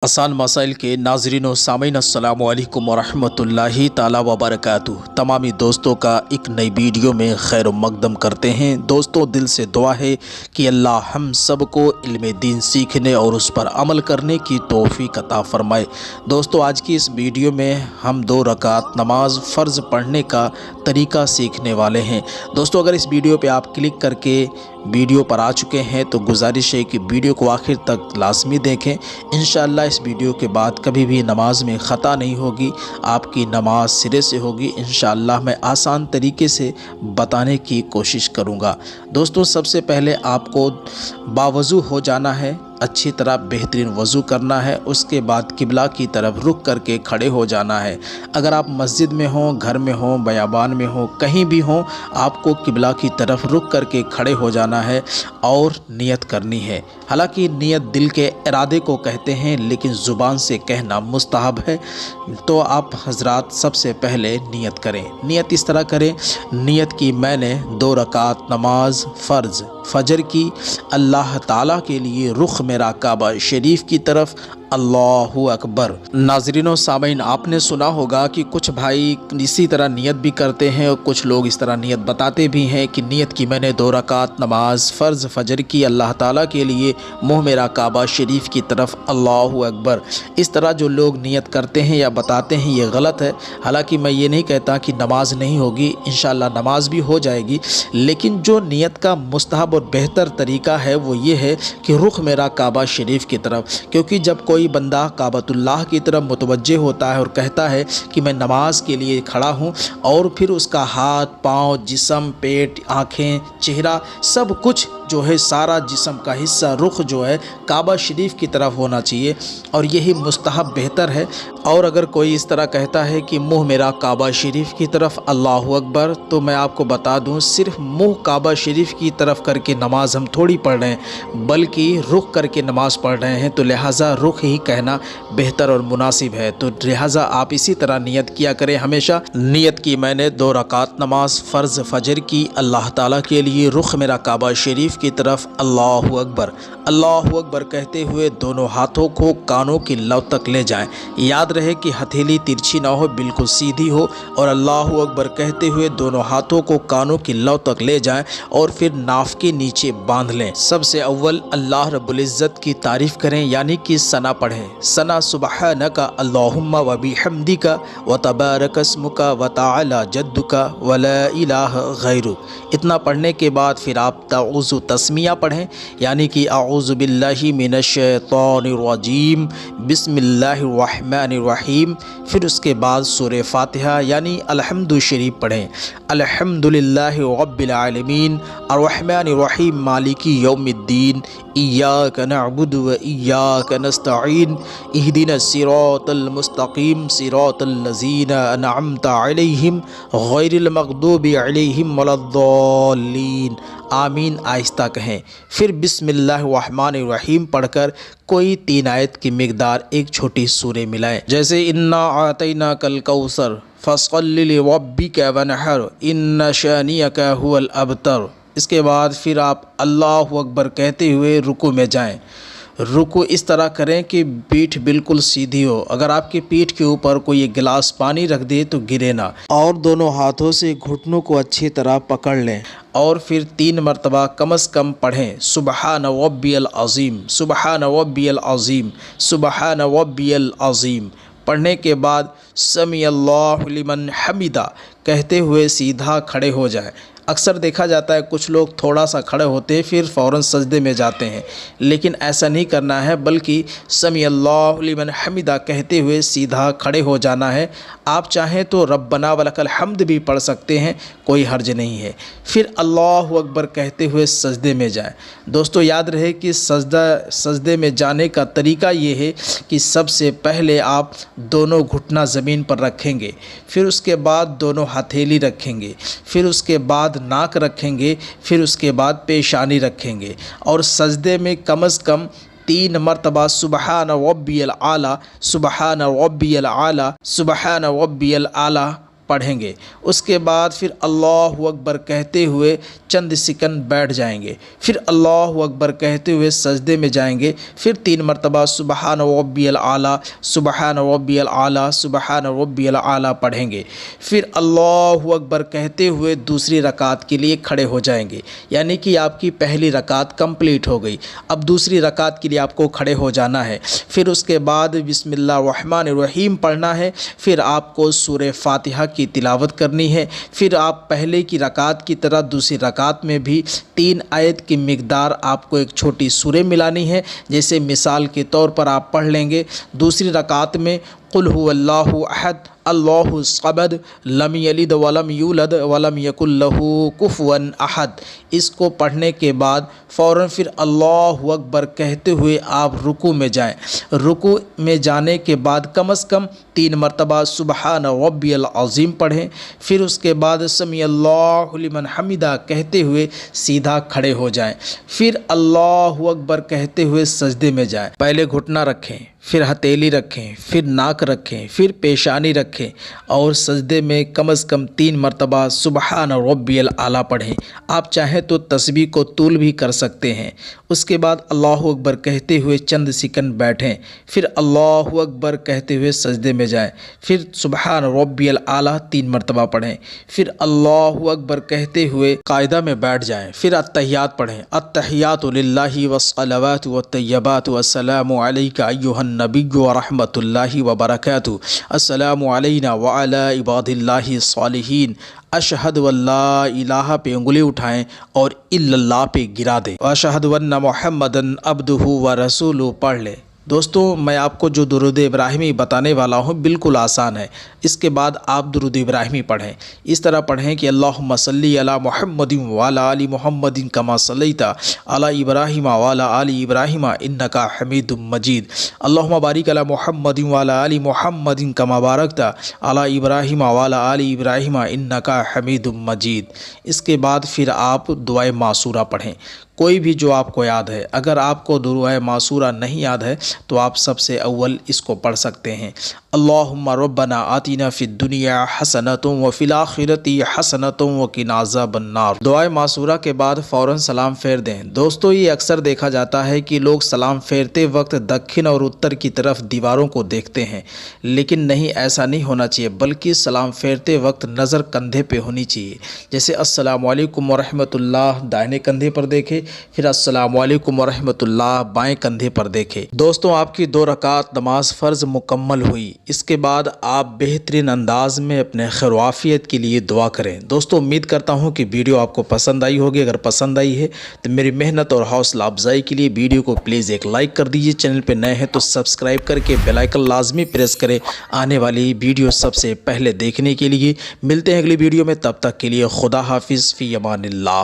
आसान मसाइल के नाज़रीन व सामीन अस्सलामु अलैकुम वरहमतुल्लाहि ताला वबरकातुहू। तमामी दोस्तों का एक नई वीडियो में खैर मकदम करते हैं। दोस्तों, दिल से दुआ है कि अल्लाह हम सबको इल्म दीन सीखने और उस पर अमल करने की तौफीक अता फ़रमाए। दोस्तों, आज की इस वीडियो में हम 2 रकात नमाज फ़र्ज़ पढ़ने का तरीका सीखने वाले हैं। दोस्तों, अगर इस वीडियो पर आप क्लिक करके वीडियो पर आ चुके हैं तो गुजारिश है कि वीडियो को आखिर तक लाजमी देखें। इंशाअल्लाह इस वीडियो के बाद कभी भी नमाज में ख़ता नहीं होगी, आपकी नमाज सिरे से होगी। इंशाअल्लाह मैं आसान तरीके से बताने की कोशिश करूँगा। दोस्तों, सबसे पहले आपको बावज़ू हो जाना है, अच्छी तरह बेहतरीन वज़ू करना है। उसके बाद किबला की तरफ रुख करके खड़े हो जाना है। अगर आप मस्जिद में हों, घर में हों, बयाबान में हों, कहीं भी हों, आपको किबला की तरफ रुख करके खड़े हो जाना है और नियत करनी है। हालांकि नियत दिल के इरादे को कहते हैं, लेकिन ज़ुबान से कहना मुस्तहब है। तो आप हजरात सबसे पहले नियत करें। नियत इस तरह करें, नियत की मैंने 2 रकात नमाज फ़र्ज़ फ़जर की, अल्लाह ताला के लिए रुख मेरा काबा शरीफ की तरफ, अल्लाहु अकबर। नाज़रीन सामीन, आपने सुना होगा कि कुछ भाई इसी तरह नियत भी करते हैं और कुछ लोग इस तरह नियत बताते भी हैं कि नियत की मैंने 2 रकात नमाज फ़र्ज़ फ़जर की, अल्लाह ताला के लिए, मुँह मेरा काबा शरीफ की तरफ, अल्लाहु अकबर। इस तरह जो लोग नियत करते हैं या बताते हैं, ये गलत है। हालांकि मैं ये नहीं कहता कि नमाज नहीं होगी, इंशाअल्लाह नमाज भी हो जाएगी, लेकिन जो नियत का मुस्तहब और बेहतर तरीका है वो ये है कि रुख मेरा काबा शरीफ की तरफ। क्योंकि जब कोई बंदा काबतुल्लाह की तरफ मुतवज्जे होता है और कहता है कि मैं नमाज के लिए खड़ा हूँ, और फिर उसका हाथ, पाँव, जिस्म, पेट, आँखें, चेहरा, सब कुछ जो है, सारा जिस्म का हिस्सा, रुख जो है काबा शरीफ की तरफ होना चाहिए, और यही मुस्तहब बेहतर है। और अगर कोई इस तरह कहता है कि मुँह मेरा काबा शरीफ की तरफ, अल्लाहु अकबर, तो मैं आपको बता दूँ, सिर्फ मुँह काबा शरीफ की तरफ करके नमाज हम थोड़ी पढ़ रहे हैं, बल्कि रुख करके नमाज पढ़ रहे हैं। तो लिहाजा रुख ही कहना बेहतर और मुनासिब है। तो लिहाजा आप इसी तरह नियत किया करें हमेशा। नियत की मैंने 2 रकात नमाज फ़र्ज़ फ़जर की, अल्लाह ताला के लिए, रुख मेरा काबा शरीफ की तरफ, अल्लाहु अकबर। अल्लाहु अकबर कहते हुए दोनों हाथों को कानों की लौ तक ले जाएं। याद रहे कि हथेली तिरछी ना हो, बिल्कुल सीधी हो। और अल्लाहु अकबर कहते हुए दोनों हाथों को कानों की लौ तक ले जाएं और फिर नाफ के नीचे बांध लें। सबसे अव्वल अल्लाह रब्बुल इज़्ज़त की तारीफ़ करें, यानी कि सना पढ़ें। सना सुबहानका अल्लाहुम्मा व बिहम्दिका व तबारकस्मुका व तआला जद्दुका व ला इलाहा गैरुक। इतना पढ़ने के बाद फिर आप ताऊज़ु तस्मिया पढ़ें, यानी कि आऊज़ु बिल्लाहि मिनश शैतानिर रजीम, बिस्मिल्लाहिर रहमानिर रहीम। फिर उसके बाद सूरह फातिहा यानी अल्हम्दु शरीफ पढ़ें। अल्हम्दुलिल्लाहि रब्बिल आलमीन अर्रहमानिर रहीम मालिकी यौमिद्दीन इय्याका नअबुदु व इय्याका नस्तईन इहदिनस सिरातल मुस्तकीम सिरातल लज़ीना अनअमता अलैहिम गैरिल मग़दूबि अलैहिम वलद्दाल्लीन। आमीन आहिस्ता कहें। फिर बिस्मिल्लाहिर्रहमानिर्रहीम पढ़कर कोई 3 आयत की मिक़दार एक छोटी सूरह मिलाएं, जैसे इन्ना आतैनाकल कौसर फसल्लि लिरब्बिका वनहर इन्ना शानियका हुवल अबतर। इसके बाद फिर आप अल्लाहु अकबर कहते हुए रुकू में जाएं। रुकू इस तरह करें कि पीठ बिल्कुल सीधी हो। अगर आपकी पीठ के ऊपर कोई एक गिलास पानी रख दे तो गिरे ना, और दोनों हाथों से घुटनों को अच्छी तरह पकड़ लें, और फिर 3 मरतबा कम अज़ कम पढ़ें, सुबहान रब्बियल अज़ीम, सुबहान रब्बियल अज़ीम, सुबहान रब्बियल अज़ीम। पढ़ने के बाद समी अल्लाहु लिमन हमिदा कहते हुए सीधा खड़े हो जाएं। अक्सर देखा जाता है कुछ लोग थोड़ा सा खड़े होते फिर फ़ौरन सजदे में जाते हैं, लेकिन ऐसा नहीं करना है, बल्कि समी अल्लाहु लिमन हमिदा कहते हुए सीधा खड़े हो जाना है। आप चाहें तो रब्बना वलकल हम्द भी पढ़ सकते हैं, कोई हर्ज नहीं है। फिर अल्लाहु अकबर कहते हुए सजदे में जाएं। दोस्तों, याद रहे कि सजदे में जाने का तरीका ये है कि सबसे पहले आप दोनों घुटना ज़मीन पर रखेंगे, फिर उसके बाद दोनों हथेली रखेंगे, फिर उसके बाद नाक रखेंगे, फिर उसके बाद पेशानी रखेंगे, और सजदे में कम अज़ कम 3 मरतबा सुबहान रब्बियल आला, सुबहान रब्बियल आला, सुबहान रब्बियल आला पढ़ेंगे। उसके बाद फिर अल्लाहु अकबर कहते हुए चंद सेकंड बैठ जाएंगे, फिर अल्लाहु अकबर कहते हुए सजदे में जाएंगे, फिर 3 मरतबा सुबहान रब्बियल आला, सुबहान रब्बियल आला, सुबहान रब्बियल आला पढ़ेंगे। फिर अल्लाहु अकबर कहते हुए दूसरी रकात के लिए खड़े हो जाएंगे, यानी कि आपकी पहली रकात कंप्लीट हो गई। अब दूसरी रकात के लिए आपको खड़े हो जाना है। फिर उसके बाद बिस्मिल्लाह रहमान रहीम पढ़ना है। फिर आपको सूरह फातिहा की तिलावत करनी है। फिर आप पहले की रकात की तरह दूसरी रकात में भी 3 आयत की मिकदार आपको एक छोटी सूरह मिलानी है। जैसे मिसाल के तौर पर आप पढ़ लेंगे दूसरी रकात में कुल हुवल्लाहु अहद अल्लाहु समद लम यलिद वलम यूलद वलम यकुल लहू कुफुवन अहद। इसको पढ़ने के बाद फ़ौरन फिर अल्लाहु अकबर कहते हुए आप रुकू में जाएं। रुकू में जाने के बाद कम से कम 3 मरतबा सुबहान रब्बियल अज़ीम पढ़ें। फिर उसके बाद समी अल्लाहु लिमन हमिदा कहते हुए सीधा खड़े हो जाएं। फिर अल्लाहु अकबर कहते हुए सजदे में जाएं। पहले घुटना रखें, फिर हथेली रखें, फिर नाक रखें, फिर पेशानी रखें और सजदे में कम से कम 3 मरतबा सुबहान रब्बियल आला पढ़ें। आप चाहें तो तस्बीह को तूल भी कर सकते हैं। उसके बाद अल्लाहु अकबर कहते हुए चंद सेकंड बैठें, फिर अल्लाहु अकबर कहते हुए सजदे में जाएं, फिर सुबहान रब्बियल आला 3 मरतबा पढ़ें, फिर अल्लाहु अकबर कहते हुए कायदा में बैठ जाएं, फिर अत्तहियात पढ़ें। अत्तहियातु लिल्लाहि वस्सलावातु वत्तय्यबातु वस्सलामु अलैका अय्युहन नबिय्यु व रहमतुल्लाहि व बरकातुहू अस्सलामु अलैना व अला इबादिल्लाहि सालिहीन अशहदु अल्ला इलाहा पे उंगली उठाएं और इल्लल्लाह पे गिरा दें। अशहदु अन्ना मुहम्मदन अब्दुहु व रसूलुहू पढ़ लें। दोस्तों, मैं आपको जो दुरूद इब्राहिमी बताने वाला हूँ बिल्कुल आसान है। इसके बाद आप दुरूद इब्राहिमी पढ़ें। इस तरह पढ़ें कि अल्लाहुम्मा सल्ली अला मुहम्मदिन व अला आलि मुहम्मदिन कमा सल्लैता अला इब्राहिम व अला आलि इब्राहिम इन्नका हमीदुम मजीद। अल्लाहुम्मा बारिक अला मुहम्मदिन व अला आलि मुहम्मदिन कमा बारकता अला इब्राहिम व अला आलि इब्राहिम इन्नका हमीदुम मजीद। इसके बाद फिर आप दुआए मासूरा पढ़ें, कोई भी जो आपको याद है। अगर आपको दुआए मासूरा नहीं याद है तो आप सबसे अव्वल इसको पढ़ सकते हैं। अल्लाहुम्मा रब्बना आतिना फिद दुनिया हसनतुम व फिल आखिरति हसनतुम व किना अज़ाबन्नार। दुआए मासूरा के बाद फ़ौरन सलाम फेर दें। दोस्तों, ये अक्सर देखा जाता है कि लोग सलाम फेरते वक्त दक्षिण और उत्तर की तरफ दीवारों को देखते हैं, लेकिन नहीं, ऐसा नहीं होना चाहिए, बल्कि सलाम फेरते वक्त नज़र कंधे पे होनी चाहिए। जैसे अस्सलामु अलैकुम व रहमतुल्लाह दाहिने कंधे पर देखें, फिर अस्सलामु अलैकुम व रहमतुल्लाह बाएं कंधे पर देखें। दोस्तों, आपकी 2 रकात नमाज फ़र्ज़ मुकम्मल हुई। इसके बाद आप बेहतरीन अंदाज में अपने खैरवाफियत के लिए दुआ करें। दोस्तों, उम्मीद करता हूं कि वीडियो आपको पसंद आई होगी। अगर पसंद आई है तो मेरी मेहनत और हौसला अफजाई के लिए वीडियो को प्लीज़ एक लाइक कर दीजिए। चैनल पर नए हैं तो सब्सक्राइब करके बेल आइकन लाजमी प्रेस करें आने वाली वीडियो सबसे पहले देखने के लिए। मिलते हैं अगली वीडियो में, तब तक के लिए खुदा हाफिज़ फ़ी अमानिल्लाह।